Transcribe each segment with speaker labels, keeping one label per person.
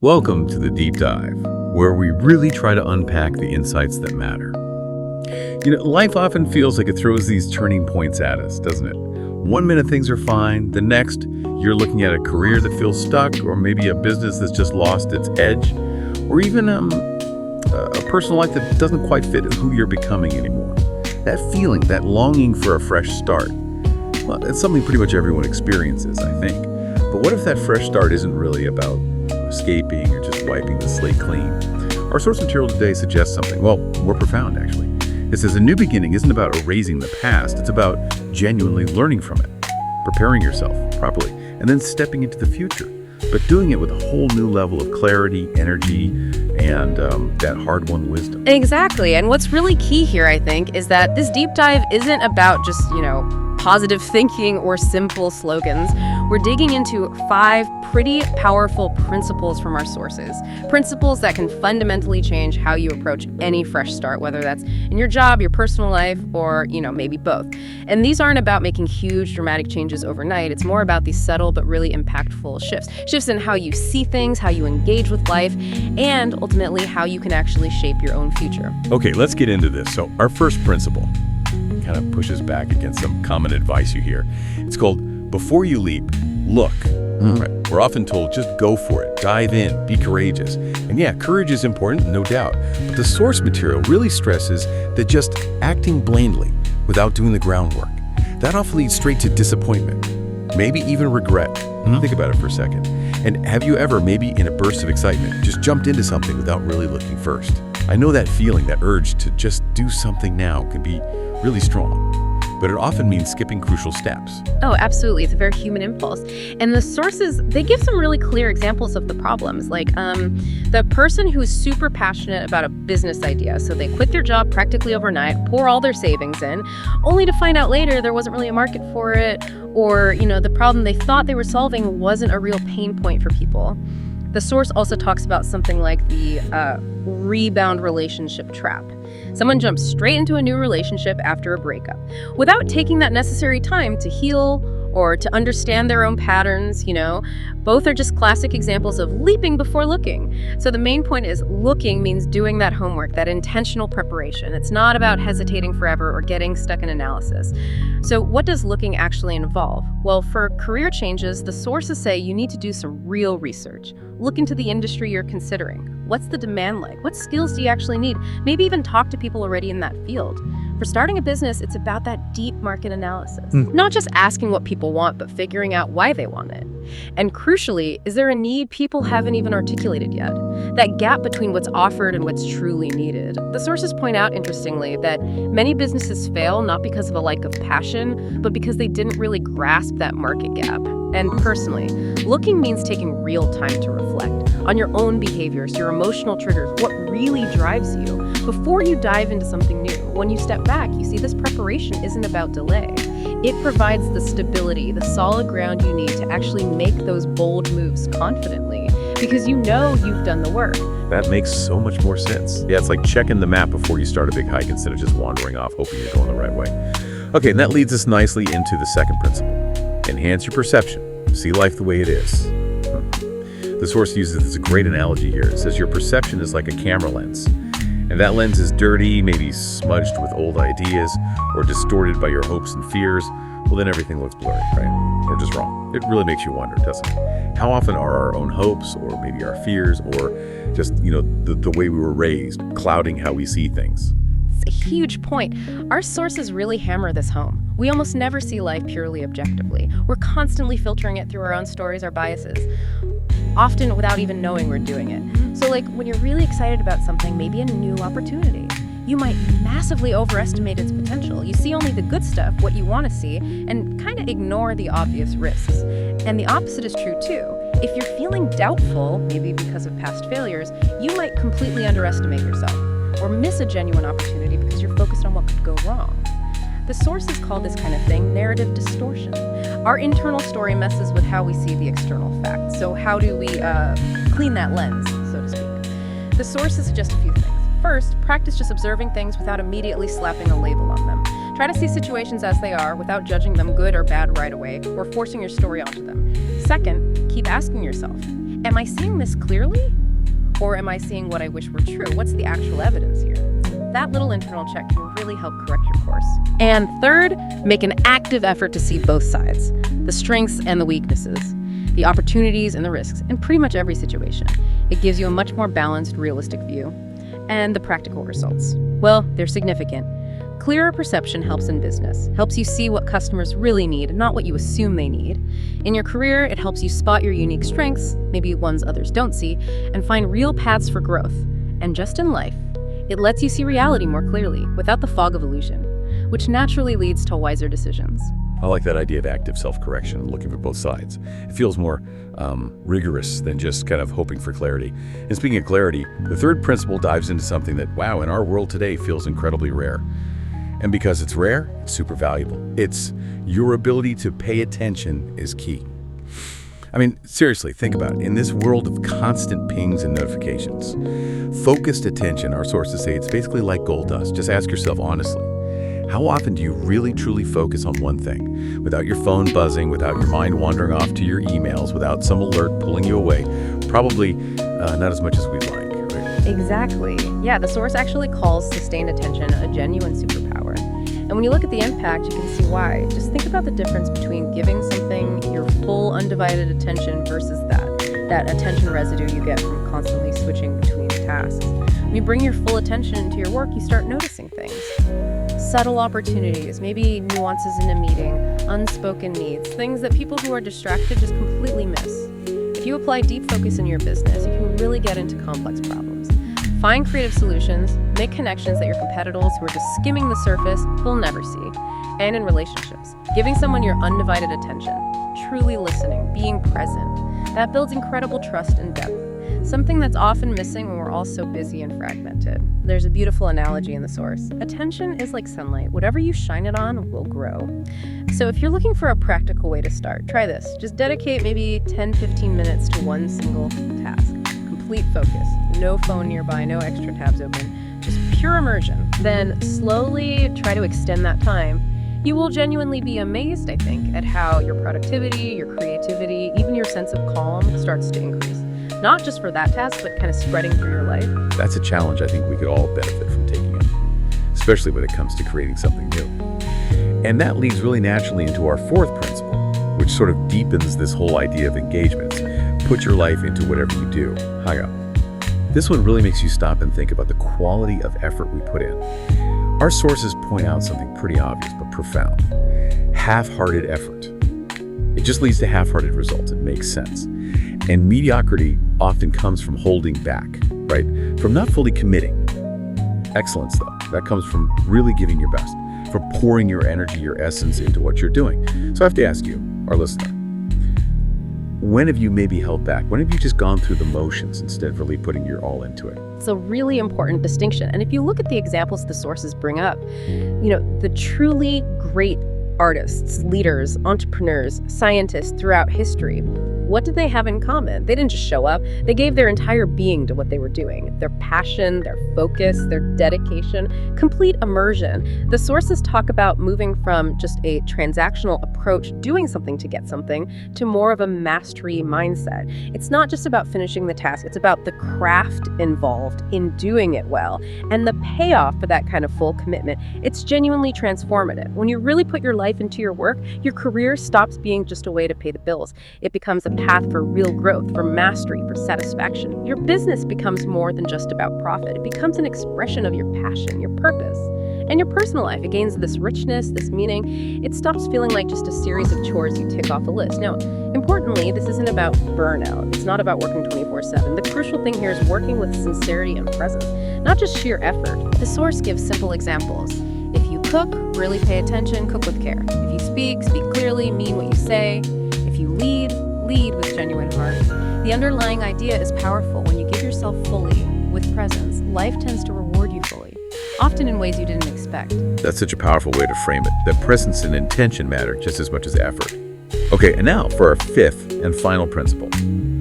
Speaker 1: Welcome to the Deep Dive, where we really try to unpack the insights that matter. Life often feels like it throws these turning points at us, doesn't it? One minute things are fine, the next, you're looking at a career that feels stuck, or maybe a business that's just lost its edge, or even a personal life that doesn't quite fit who you're becoming anymore. That feeling, that longing for a fresh start, well, it's something pretty much everyone experiences, I think. But what if that fresh start isn't really about escaping or just wiping the slate clean? Our source material today suggests something, well, more profound actually. It says a new beginning isn't about erasing the past, it's about genuinely learning from it, preparing yourself properly, and then stepping into the future, but doing it with a whole new level of clarity, energy, and that hard-won wisdom.
Speaker 2: Exactly. And what's really key here, I think, is that this deep dive isn't about just, positive thinking or simple slogans. We're digging into 5 pretty powerful principles from our sources. Principles that can fundamentally change how you approach any fresh start, whether that's in your job, your personal life, or, maybe both. And these aren't about making huge dramatic changes overnight. It's more about these subtle but really impactful shifts. Shifts in how you see things, how you engage with life, and ultimately how you can actually shape your own future.
Speaker 1: Okay, let's get into this. So our first principle kind of pushes back against some common advice you hear. It's called, before you leap, look. Right. We're often told, just go for it, dive in, be courageous. And yeah, courage is important, no doubt. But the source material really stresses that just acting blindly without doing the groundwork, that often leads straight to disappointment, maybe even regret. Think about it for a second. And have you ever, maybe in a burst of excitement, just jumped into something without really looking first? I know that feeling, that urge to just do something now can be really strong, but it often means skipping crucial steps.
Speaker 2: Oh, absolutely. It's a very human impulse. And the sources, they give some really clear examples of the problems, like the person who's super passionate about a business idea. So they quit their job practically overnight, pour all their savings in, only to find out later there wasn't really a market for it, or, the problem they thought they were solving wasn't a real pain point for people. The source also talks about something like the rebound relationship trap. Someone jumps straight into a new relationship after a breakup without taking that necessary time to heal or to understand their own patterns, Both are just classic examples of leaping before looking. So the main point is looking means doing that homework, that intentional preparation. It's not about hesitating forever or getting stuck in analysis. So what does looking actually involve? Well, for career changes, the sources say you need to do some real research. Look into the industry you're considering. What's the demand like? What skills do you actually need? Maybe even talk to people already in that field. For starting a business, it's about that deep market analysis. Not just asking what people want, but figuring out why they want it. And crucially, is there a need people haven't even articulated yet? That gap between what's offered and what's truly needed. The sources point out, interestingly, that many businesses fail not because of a lack of passion, but because they didn't really grasp that market gap. And personally, looking means taking real time to reflect on your own behaviors, your emotional triggers, what really drives you. Before you dive into something new, when you step back, you see this preparation isn't about delay. It provides the stability, the solid ground you need to actually make those bold moves confidently, because you've done the work.
Speaker 1: That makes so much more sense. Yeah, it's like checking the map before you start a big hike instead of just wandering off hoping you're going the right way. Okay, and that leads us nicely into the second principle. Enhance your perception. See life the way it is. The source uses this great analogy here. It says your perception is like a camera lens. And that lens is dirty, maybe smudged with old ideas, or distorted by your hopes and fears. Well, then everything looks blurry, right? Or just wrong. It really makes you wonder, doesn't it? How often are our own hopes, or maybe our fears, or just, the way we were raised, clouding how we see things?
Speaker 2: It's a huge point. Our sources really hammer this home. We almost never see life purely objectively. We're constantly filtering it through our own stories, our biases, often without even knowing we're doing it. So when you're really excited about something, maybe a new opportunity, you might massively overestimate its potential. You see only the good stuff, what you want to see, and kind of ignore the obvious risks. And the opposite is true too. If you're feeling doubtful, maybe because of past failures, you might completely underestimate yourself or miss a genuine opportunity because you're focused on what could go wrong. The sources call this kind of thing narrative distortion. Our internal story messes with how we see the external facts. So how do we clean that lens, so to speak? The sources suggest a few things. First, practice just observing things without immediately slapping a label on them. Try to see situations as they are without judging them good or bad right away or forcing your story onto them. Second, keep asking yourself, Am I seeing this clearly? Or am I seeing what I wish were true? What's the actual evidence here? That little internal check can really help correct your course. And third, make an active effort to see both sides, the strengths and the weaknesses, the opportunities and the risks in pretty much every situation. It gives you a much more balanced, realistic view. And the practical results, well, they're significant. Clearer perception helps in business, helps you see what customers really need, not what you assume they need. In your career, it helps you spot your unique strengths, maybe ones others don't see, and find real paths for growth. And just in life, it lets you see reality more clearly, without the fog of illusion, which naturally leads to wiser decisions.
Speaker 1: I like that idea of active self-correction and looking for both sides. It feels more rigorous than just kind of hoping for clarity. And speaking of clarity, the third principle dives into something that, wow, in our world today feels incredibly rare. And because it's rare, it's super valuable. It's your ability to pay attention is key. I mean, seriously, think about it. In this world of constant pings and notifications, focused attention, our sources say, it's basically like gold dust. Just ask yourself honestly, how often do you really truly focus on one thing? Without your phone buzzing, without your mind wandering off to your emails, without some alert pulling you away? Probably not as much as we'd like, right?
Speaker 2: Exactly. Yeah, the source actually calls sustained attention a genuine superpower. And when you look at the impact, you can see why. Just think about the difference between giving something your full undivided attention versus that attention residue you get from constantly switching between tasks. When you bring your full attention to your work, you start noticing things. Subtle opportunities, maybe nuances in a meeting, unspoken needs, things that people who are distracted just completely miss. If you apply deep focus in your business, you can really get into complex problems. Find creative solutions, make connections that your competitors who are just skimming the surface will never see. And in relationships, giving someone your undivided attention, truly listening, being present, that builds incredible trust and depth. Something that's often missing when we're all so busy and fragmented. There's a beautiful analogy in the source. Attention is like sunlight. Whatever you shine it on will grow. So if you're looking for a practical way to start, try this. Just dedicate maybe 10-15 minutes to one single task. Complete focus. No phone nearby, no extra tabs open. Just pure immersion. Then slowly try to extend that time. You will genuinely be amazed, I think, at how your productivity, your creativity, even your sense of calm starts to increase. Not just for that task, but kind of spreading through your life.
Speaker 1: That's a challenge I think we could all benefit from taking up, especially when it comes to creating something new. And that leads really naturally into our fourth principle, which sort of deepens this whole idea of engagements. Put your life into whatever you do. High up. This one really makes you stop and think about the quality of effort we put in. Our sources point out something pretty obvious but profound. Half-hearted effort. It just leads to half-hearted results. It makes sense. And mediocrity often comes from holding back, right? From not fully committing. Excellence, though, that comes from really giving your best, from pouring your energy, your essence into what you're doing. So I have to ask you, our listener, when have you maybe held back? When have you just gone through the motions instead of really putting your all into it?
Speaker 2: It's a really important distinction. And if you look at the examples the sources bring up, the truly great artists, leaders, entrepreneurs, scientists throughout history, what did they have in common? They didn't just show up. They gave their entire being to what they were doing. Their passion, their focus, their dedication, complete immersion. The sources talk about moving from just a transactional approach, doing something to get something, to more of a mastery mindset. It's not just about finishing the task. It's about the craft involved in doing it well. And the payoff for that kind of full commitment, it's genuinely transformative. When you really put your life into your work, your career stops being just a way to pay the bills. It becomes a path for real growth, for mastery, for satisfaction. Your business becomes more than just about profit. It becomes an expression of your passion, your purpose. And your personal life, it gains this richness, this meaning. It stops feeling like just a series of chores you tick off a list. Now, importantly, this isn't about burnout. It's not about working 24/7. The crucial thing here is working with sincerity and presence, not just sheer effort. The source gives simple examples. If you cook, really pay attention, cook with care. If you speak clearly, mean what you say. If you lead with genuine heart. The underlying idea is powerful. When you give yourself fully, with presence, life tends to reward you fully, often in ways you didn't expect.
Speaker 1: That's such a powerful way to frame it, that presence and intention matter just as much as effort. Okay, and now for our fifth and final principle.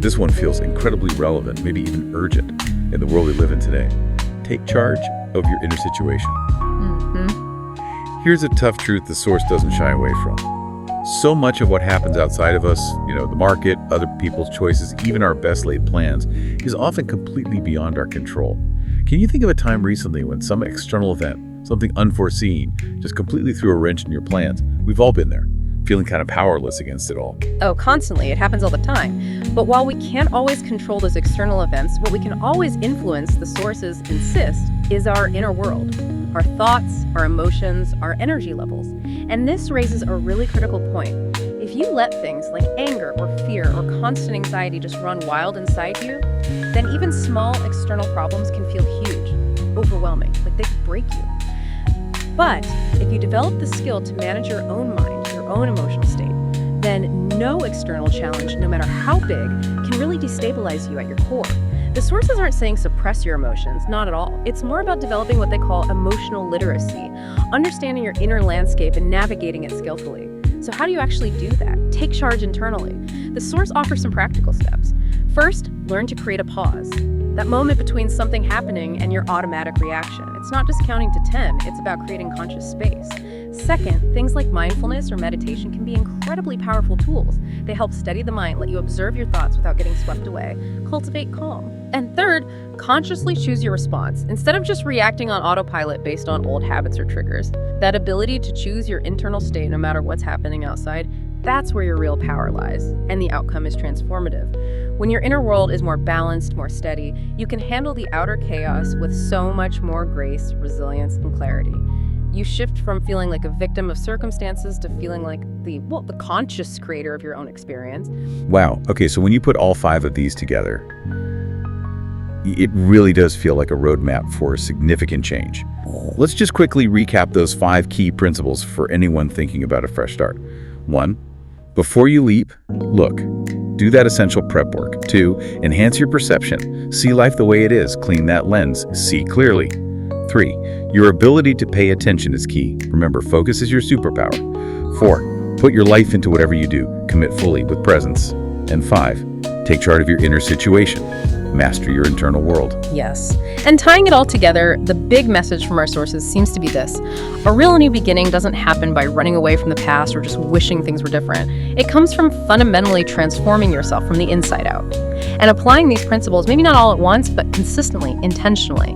Speaker 1: This one feels incredibly relevant, maybe even urgent, in the world we live in today. Take charge of your inner situation. Here's a tough truth the source doesn't shy away from. So much of what happens outside of us, the market, other people's choices, even our best laid plans, is often completely beyond our control. Can you think of a time recently when some external event, something unforeseen, just completely threw a wrench in your plans? We've all been there, feeling kind of powerless against it all.
Speaker 2: Oh, constantly. It happens all the time. But while we can't always control those external events, what we can always influence, the sources insist, is our inner world. Our thoughts, our emotions, our energy levels. And this raises a really critical point. If you let things like anger or fear or constant anxiety just run wild inside you, then even small external problems can feel huge, overwhelming, like they could break you. But if you develop the skill to manage your own mind, your own emotional state, then no external challenge, no matter how big, can really destabilize you at your core. The sources aren't saying suppress your emotions, not at all. It's more about developing what they call emotional literacy, understanding your inner landscape and navigating it skillfully. So how do you actually do that? Take charge internally. The source offers some practical steps. First, learn to create a pause. That moment between something happening and your automatic reaction. It's not just counting to 10, it's about creating conscious space. Second, things like mindfulness or meditation can be incredibly powerful tools. They help steady the mind, let you observe your thoughts without getting swept away, cultivate calm. And third, consciously choose your response, instead of just reacting on autopilot based on old habits or triggers. That ability to choose your internal state no matter what's happening outside, that's where your real power lies, and the outcome is transformative. When your inner world is more balanced, more steady, you can handle the outer chaos with so much more grace, resilience, and clarity. You shift from feeling like a victim of circumstances to feeling like the conscious creator of your own experience.
Speaker 1: Wow. Okay, so when you put all 5 of these together, it really does feel like a roadmap for significant change. Let's just quickly recap those 5 key principles for anyone thinking about a fresh start. 1, before you leap, look. Do that essential prep work. 2, enhance your perception. See life the way it is. Clean that lens. See clearly. 3, your ability to pay attention is key. Remember, focus is your superpower. 4, put your life into whatever you do. Commit fully with presence. And 5, take charge of your inner situation. Master your internal world.
Speaker 2: Yes. And tying it all together, the big message from our sources seems to be this. A real new beginning doesn't happen by running away from the past or just wishing things were different. It comes from fundamentally transforming yourself from the inside out. And applying these principles, maybe not all at once, but consistently, intentionally.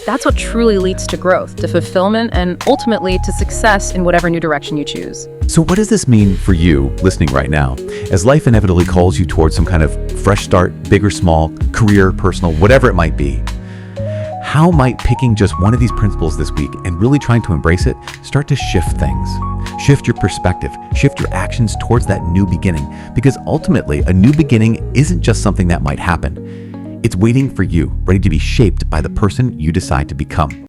Speaker 2: That's what truly leads to growth, to fulfillment, and ultimately to success in whatever new direction you choose.
Speaker 3: So what does this mean for you listening right now? As life inevitably calls you towards some kind of fresh start, big or small, career, personal, whatever it might be, how might picking just one of these principles this week and really trying to embrace it start to shift things? Shift your perspective, shift your actions towards that new beginning, because ultimately a new beginning isn't just something that might happen. It's waiting for you, ready to be shaped by the person you decide to become.